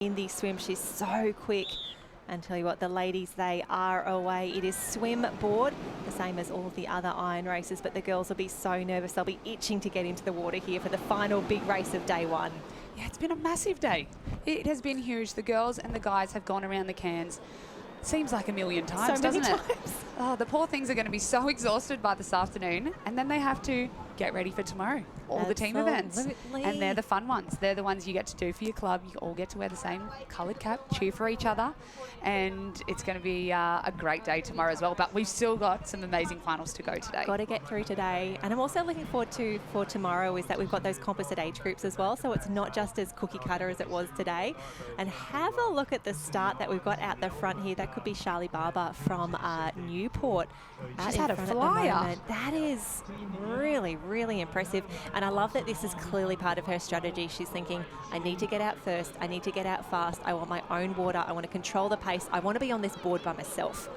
in the swim. She's so quick. And tell you what, the ladies, they are away. It is swim board, the same as all of the other iron races, but the girls will be so nervous. They'll be itching to get into the water here for the final big race of day one. Yeah, it's been a massive day. It has been huge. The girls and the guys have gone around the cans. Seems like a million times, doesn't it? Oh, the poor things are going to be so exhausted by this afternoon, and then they have to get ready for tomorrow. All the team events. And they're the fun ones. They're the ones you get to do for your club. You all get to wear the same coloured cap, cheer for each other, and it's going to be a great day tomorrow as well. But we've still got some amazing finals to go today. Got to get through today. And I'm also looking forward to for tomorrow is that we've got those composite age groups as well, so it's not just as cookie cutter as it was today. And have a look at the start that we've got out the front here. That could be Charlie Barber from Newport. She's had a flyer. That is really, really impressive. And I love that this is clearly part of her strategy. She's thinking, I need to get out first. I need to get out fast. I want my own water. I want to control the pace. I want to be on this board by myself.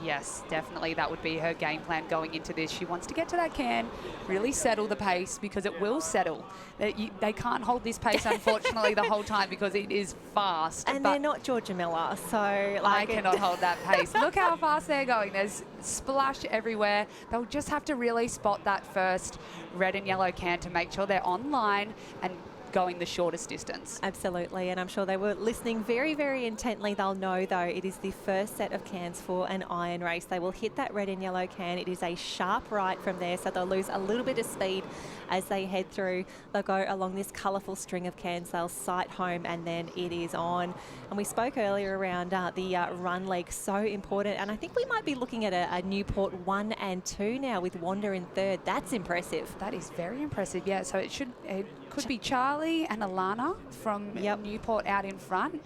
Yes, definitely. That would be her game plan going into this. She wants to get to that can, really settle the pace, because it will settle. They can't hold this pace, unfortunately, the whole time because it is fast. And they're not Georgia Miller, so... I cannot hold that pace. Look how fast they're going. There's splash everywhere. They'll just have to really spot that first red and yellow can to make sure they're on line and going the shortest distance. Absolutely, and I'm sure they were listening very, very intently. They'll know, though, it is the first set of cans for an iron race. They will hit that red and yellow can. It is a sharp right from there, so they'll lose a little bit of speed as they head through. They'll go along this colourful string of cans. They'll sight home, and then it is on. And we spoke earlier around the run leg, so important. And I think we might be looking at a Newport 1 and 2 now with Wanda in third. That's impressive. That is very impressive, yeah. So it could be Charlie and Alana from Newport out in front.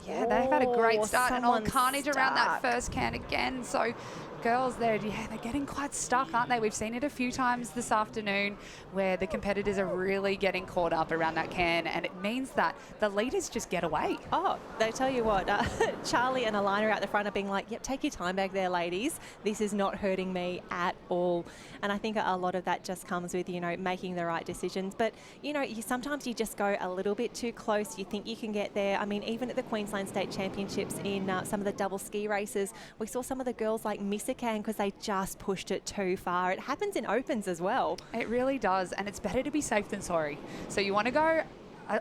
Yeah, they've had a great start, and all carnage around that first can again. So girls, they're getting quite stuck, aren't they? We've seen it a few times this afternoon where the competitors are really getting caught up around that can, and it means that the leaders just get away. Oh, they tell you what, Charlie and Alana out the front are being like, yep, take your time back there, ladies. This is not hurting me at all. And I think a lot of that just comes with, making the right decisions. But, sometimes you just go a little bit too close. You think you can get there. I mean, even at the Queensland State Championships in some of the double ski races, we saw some of the girls miss a can because they just pushed it too far. It happens in opens as well. It really does, and it's better to be safe than sorry. So you want to go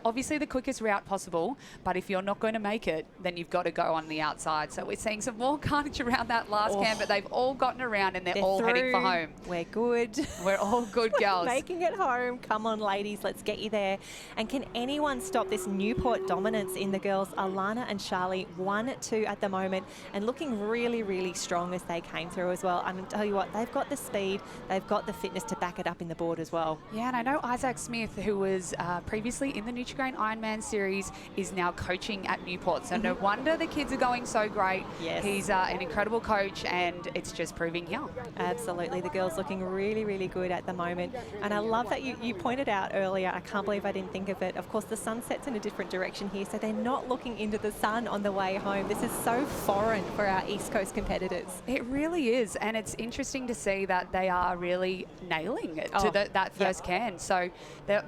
obviously the quickest route possible, but if you're not going to make it, then you've got to go on the outside. So we're seeing some more carnage around that last can, but they've all gotten around and they're all through. heading for home. We're good. We're all good, girls. Making it home. Come on, ladies, let's get you there. And can anyone stop this Newport dominance in the girls? Alana and Charlie, 1-2 at the moment, and looking really, really strong as they came through as well. And I'll tell you what, they've got the speed, they've got the fitness to back it up in the board as well. Yeah, and I know Isaac Smith, who was previously in the Nutrigrain Ironman series, is now coaching at Newport. So no wonder the kids are going so great. Yes. He's an incredible coach, and it's just proving here. Absolutely. The girls looking really, really good at the moment. And I love that you pointed out earlier, I can't believe I didn't think of it. Of course, the sun sets in a different direction here, so they're not looking into the sun on the way home. This is so foreign for our East Coast competitors. It really is. And it's interesting to see that they are really nailing it to that first can. So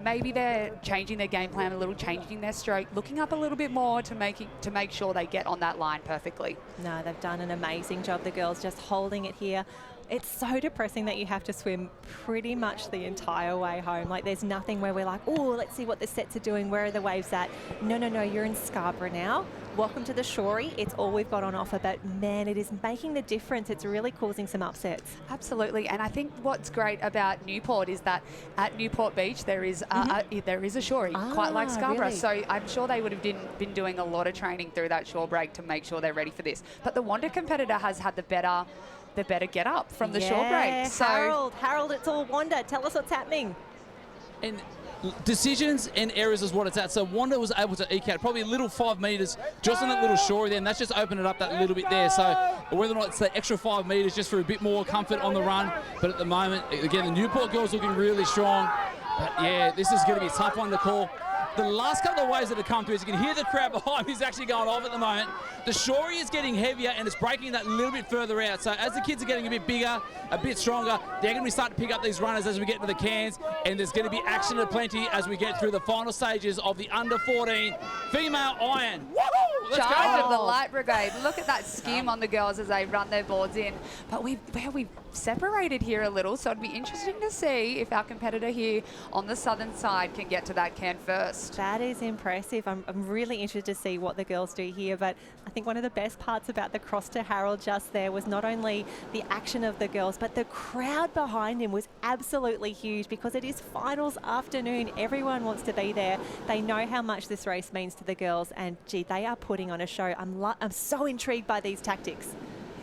maybe they're changing their game plan a little, changing their stroke, looking up a little bit more to make sure they get on that line perfectly. No, they've done an amazing job, the girls, just holding it here. It's so depressing that you have to swim pretty much the entire way home. There's nothing where we're like, oh, let's see what the sets are doing. Where are the waves at? No, you're in Scarborough now. Welcome to the Shorey. It's all we've got on offer, but man, it is making the difference. It's really causing some upsets. Absolutely, and I think what's great about Newport is that at Newport Beach there is a Shorey, quite like Scarborough. Really? So I'm sure they would have been doing a lot of training through that shore break to make sure they're ready for this. But the Wanda competitor has had the better get up from the shore break. So Harold, it's all Wanda. Tell us what's happening. And decisions and errors is what it's at. So Wanda was able to eke out probably a little 5 metres just on that little shore there, and that's just opened it up that little bit there. So whether or not it's the extra 5 metres just for a bit more comfort on the run, but at the moment, again, the Newport girls looking really strong. But yeah, this is going to be a tough one to call. the last couple of waves that have come through, as you can hear the crowd behind me is actually going off at the moment. The shorey is getting heavier and it's breaking that little bit further out. So as the kids are getting a bit bigger, a bit stronger, they're going to be starting to pick up these runners as we get to the cans, and there's going to be action aplenty as we get through the final stages of the under 14 female iron. Woohoo! Let's Charge go. of the Light Brigade. Look at that skim on the girls as they run their boards in. But we've separated here a little, so it'd be interesting to see if our competitor here on the southern side can get to that can first. That is impressive. I'm really interested to see what the girls do here, but I think one of the best parts about the cross to Harold just there was not only the action of the girls, but the crowd behind him was absolutely huge because it is finals afternoon. Everyone wants to be there. They know how much this race means to the girls, and gee, they are putting on a show. I'm so intrigued by these tactics.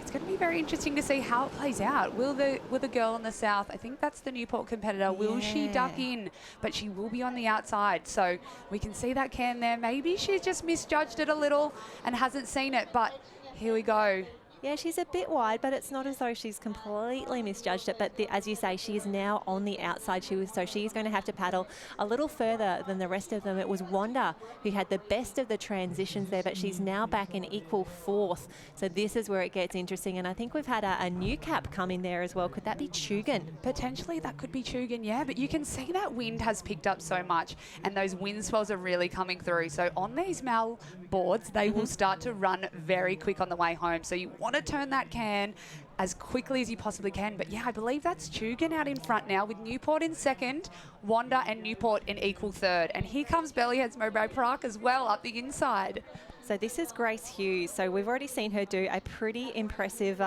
It's going to be very interesting to see how it plays out. Will the girl in the south, I think that's the Newport competitor, will she duck in? But she will be on the outside, so we can see that can there. Maybe she's just misjudged it a little and hasn't seen it, but here we go. Yeah, she's a bit wide, but it's not as though she's completely misjudged it. But as you say, she is now on the outside. So she's going to have to paddle a little further than the rest of them. It was Wanda who had the best of the transitions there, but she's now back in equal fourth. So this is where it gets interesting. And I think we've had a new cap come in there as well. Could that be Chugan? Potentially that could be Chugan, yeah, but you can see that wind has picked up so much and those wind swells are really coming through. So on these male boards, they will start to run very quick on the way home. So you want to turn that can as quickly as you possibly can. But yeah, I believe that's Chugan out in front now with Newport in second, Wanda and Newport in equal third. And here comes Bellyheads Mowbray Park as well up the inside. So this is Grace Hughes. So we've already seen her do a pretty impressive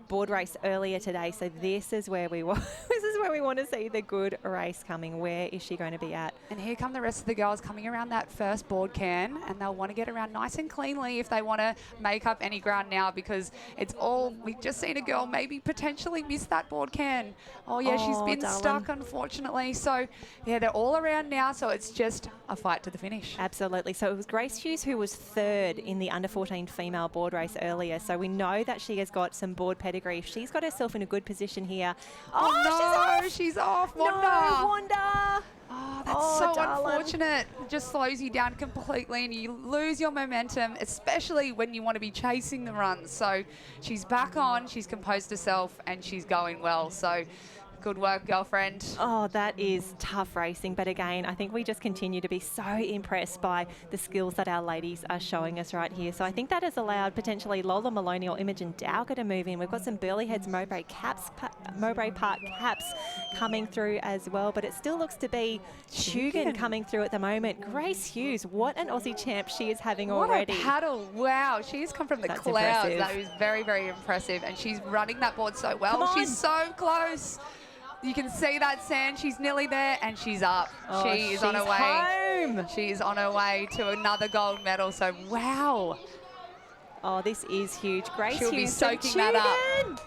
board race earlier today. So this is where we want to see the good race coming. Where is she going to be at? And here come the rest of the girls coming around that first board can, and they'll want to get around nice and cleanly if they want to make up any ground now, because it's all, we've just seen a girl maybe potentially miss that board can. Oh yeah, she's been stuck unfortunately. So yeah, they're all around now, so it's just a fight to the finish. Absolutely. So it was Grace Hughes who was third in the under 14 female board race earlier. So we know that she has got some board pedigree. She's got herself in a good position here. Oh no, she's off. Wanda. No, Wanda. Oh, that's so unfortunate. It just slows you down completely and you lose your momentum, especially when you want to be chasing the runs. So she's back on, she's composed herself and she's going well. So good work, girlfriend. Oh, that is tough racing. But again, I think we just continue to be so impressed by the skills that our ladies are showing us right here. So I think that has allowed potentially Lola Maloney or Imogen Dowger to move in. We've got some Burleyheads Mowbray Park caps coming through as well. But it still looks to be Chugan coming through at the moment. Grace Hughes, what an Aussie champ she is having already. What a paddle. Wow, she's come from the clouds. That was very, very impressive. And she's running that board so well. She's so close. You can see that sand. She's nearly there and she's up. Oh, she is on her way. Home. She is on her way to another gold medal. So, wow. Oh, this is huge. Grace She'll Hughes be soaking that up.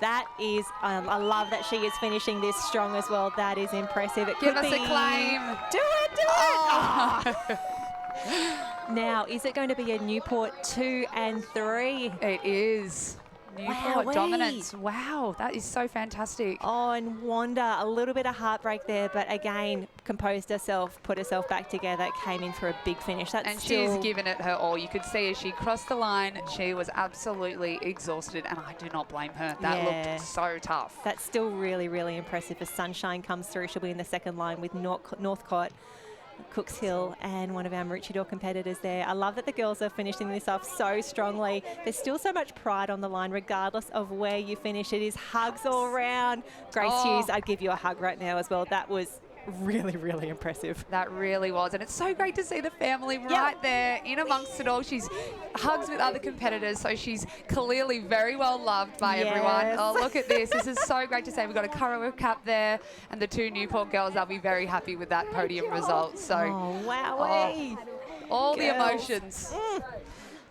That is, I love that she is finishing this strong as well. That is impressive. It Give could us be, a claim. Do it, do oh. it. Now, is it going to be a Newport 2 and 3? It is. Newport Wowee. dominance. Wow, that is so fantastic. Oh, and Wanda, a little bit of heartbreak there, but again, composed herself, put herself back together, came in for a big finish. And she's given it her all. You could see as she crossed the line, she was absolutely exhausted, and I do not blame her. That looked so tough. That's still really, really impressive. As Sunshine comes through, she'll be in the second line with Northcott, Cooks Hill and one of our Maroochydore competitors there. I love that the girls are finishing this off so strongly. There's still so much pride on the line regardless of where you finish. It is hugs all around. Grace Hughes, I'd give you a hug right now as well. That was really, really impressive. That really was. And it's so great to see the family right there in amongst it all. She's hugs with other competitors, so she's clearly very well loved by everyone. Oh, look at this. This is so great to see. We've got a Currawa cap there, and the two Newport girls, they'll be very happy with that podium result. So, all the emotions.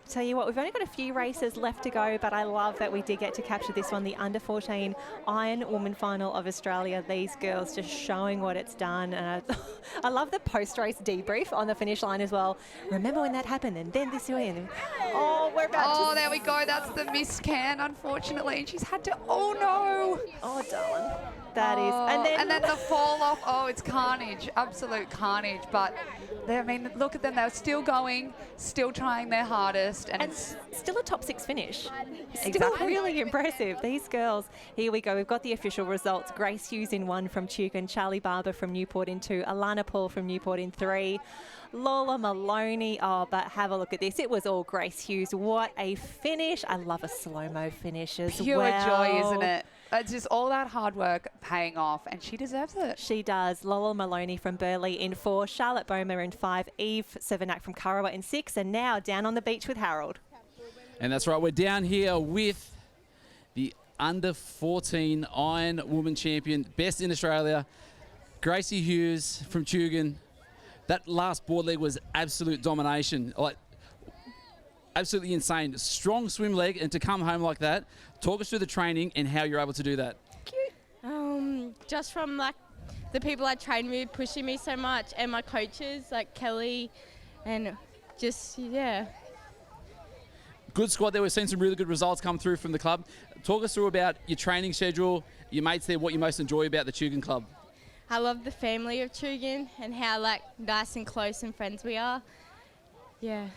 Tell you what, we've only got a few races left to go, but I love that we did get to capture this one, the under 14 Ironwoman final of Australia. These girls just showing what it's done. And I love the post-race debrief on the finish line as well. Remember when that happened, and then this way. Oh, we're about to... there we go. That's the missed can, unfortunately. And she's had to... Oh, no. Oh, darling. That is. And then the fall off. Oh, it's carnage. Absolute carnage. But, I mean, look at them. They're still going, still trying their hardest. And it's still a top 6 finish. Still Exactly. really impressive. These girls. Here we go. We've got the official results. Grace Hughes in 1 from Tugun, Charlie Barber from Newport in 2, Alana Paul from Newport in 3, Lola Maloney. Oh, but have a look at this. It was all Grace Hughes. What a finish. I love a slow-mo finish as pure well. joy, isn't it? It's just all that hard work paying off, and she deserves it. She does. Lola Maloney from Burleigh in 4, Charlotte Bomer in 5, Eve Severnak from Kurrawa in 6, and now down on the beach with Harold. And that's right, we're down here with the under 14 Iron Woman champion, best in Australia, Gracie Hughes from Tugun. That last board leg was absolute domination. Like, absolutely insane. Strong swim leg, and to come home like that. Talk us through the training and how you're able to do that. Just from like the people I train with pushing me so much, and my coaches like Kelly, and just Good squad there. We've seen some really good results come through from the club. Talk us through about your training schedule, your mates there, what you most enjoy about the Tugun club. I love the family of Tugun and how like nice and close and friends we are. Yeah.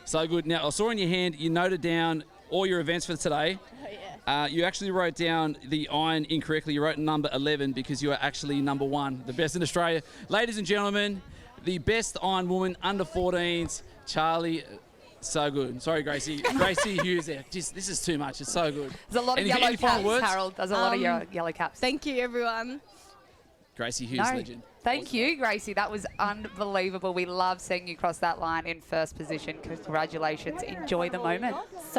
So good. Now, I saw in your hand you noted down all your events for today. Oh yeah. You actually wrote down the iron incorrectly. You wrote number 11 because you are actually number 1, the best in Australia. Ladies and gentlemen, the best Iron Woman under 14s, Charlie. So good. Sorry, Gracie. Gracie Hughes there. Just, this is too much. It's so good. There's a lot of Any yellow final caps, words? Harold. There's a lot of yellow caps. Thank you, everyone. Gracie Hughes, legend. Thank you, Gracie. That was unbelievable. We love seeing you cross that line in first position. Congratulations. Enjoy the moment. So